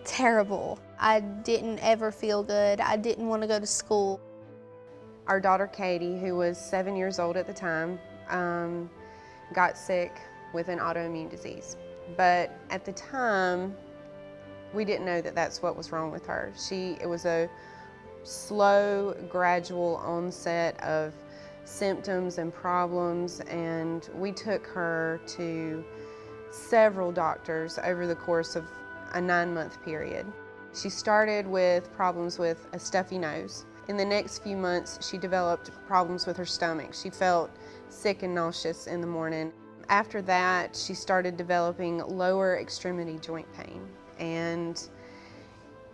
terrible. I didn't ever feel good. I didn't want to go to school. Our daughter Katie, who was 7 years old at the time, got sick with an autoimmune disease. But at the time, we didn't know that that's what was wrong with her. It was a slow, gradual onset of symptoms and problems, and we took her to several doctors over the course of a 9-month period. She started with problems with a stuffy nose. In the next few months, she developed problems with her stomach. She felt sick and nauseous in the morning. After that, she started developing lower extremity joint pain. And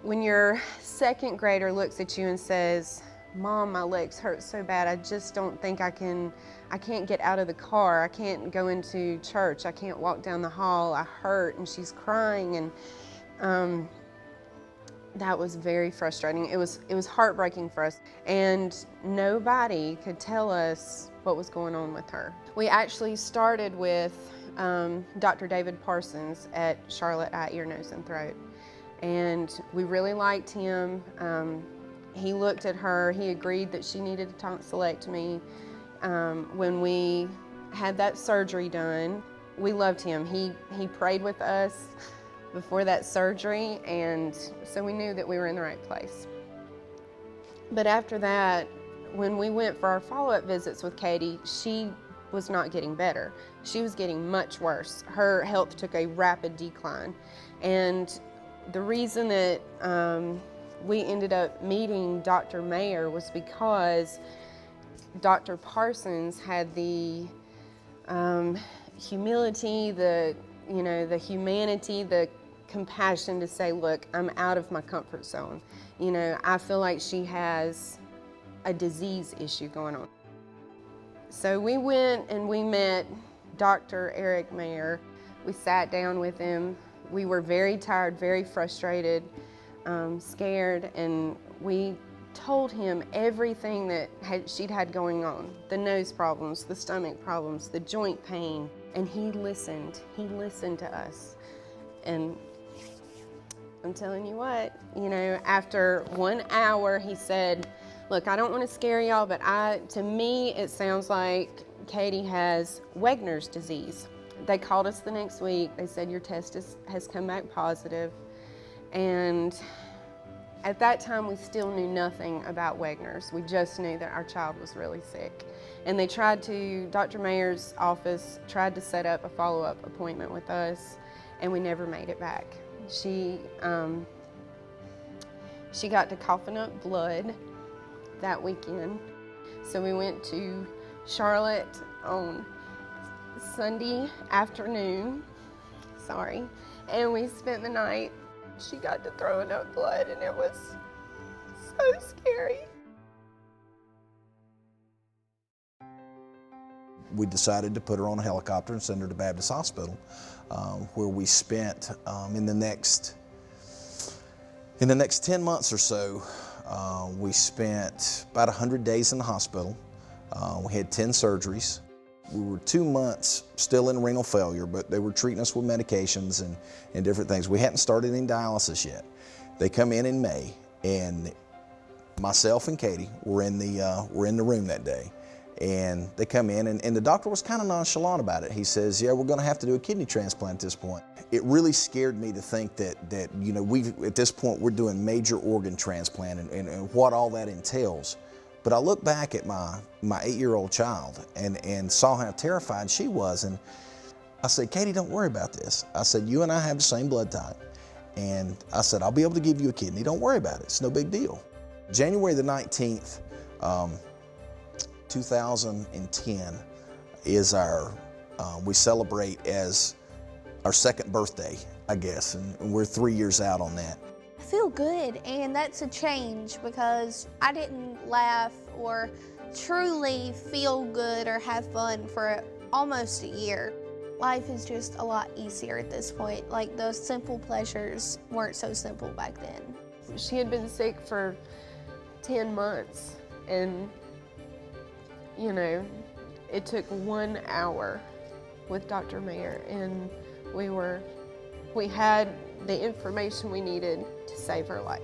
when your second grader looks at you and says, "Mom, my legs hurt so bad, I just don't think I can't get out of the car, I can't go into church, I can't walk down the hall, I hurt," and she's crying, and that was very frustrating. It was heartbreaking for us, and nobody could tell us what was going on with her. We actually started with Dr. David Parsons at Charlotte Eye, Ear, Nose, and Throat, and we really liked him. He looked at her, he agreed that she needed a tonsillectomy. When we had that surgery done, we loved him. He prayed with us before that surgery, and so we knew that we were in the right place. But after that, when we went for our follow-up visits with Katie, she was not getting better. She was getting much worse. Her health took a rapid decline. And the reason that we ended up meeting Dr. Mair was because Dr. Parsons had the humility, the humanity, the compassion to say, "Look, I'm out of my comfort zone. I feel like she has a disease issue going on." So we went and we met Dr. Eric Mair. We sat down with him. We were very tired, very frustrated, scared, and we told him everything that she'd had going on, the nose problems, the stomach problems, the joint pain, and he listened to us. And I'm telling you what, after 1 hour, he said, "Look, I don't want to scare y'all, but to me, it sounds like Katie has Wegener's disease." They called us the next week. They said, "Your test has come back positive." And at that time, we still knew nothing about Wegener's. We just knew that our child was really sick. And Dr. Mair's office tried to set up a follow-up appointment with us, and we never made it back. She got to coughing up blood that weekend. So we went to Charlotte on Sunday afternoon, and we spent the night. She got to throwing up blood, and it was so scary. We decided to put her on a helicopter and send her to Baptist Hospital, where we spent in the next 10 months or so, we spent about 100 days in the hospital. We had 10 surgeries. We were 2 months still in renal failure, but they were treating us with medications and different things. We hadn't started any dialysis yet. They come in May, and myself and Katie were in the room that day. And they come in, and the doctor was kind of nonchalant about it. He says, "Yeah, we're going to have to do a kidney transplant at this point." It really scared me to think that at this point we're doing major organ transplant and what all that entails. But I look back at my 8-year-old child and saw how terrified she was, and I said, "Katie, don't worry about this." I said, "You and I have the same blood type, and I said, I'll be able to give you a kidney. Don't worry about it. It's no big deal." January the 19th, 2010 is we celebrate as our second birthday, I guess, and we're 3 years out on that. I feel good, and that's a change because I didn't laugh or truly feel good or have fun for almost a year. Life is just a lot easier at this point. Like, those simple pleasures weren't so simple back then. She had been sick for 10 months, and it took 1 hour with Dr. Mair, and we were We had the information we needed to save her life.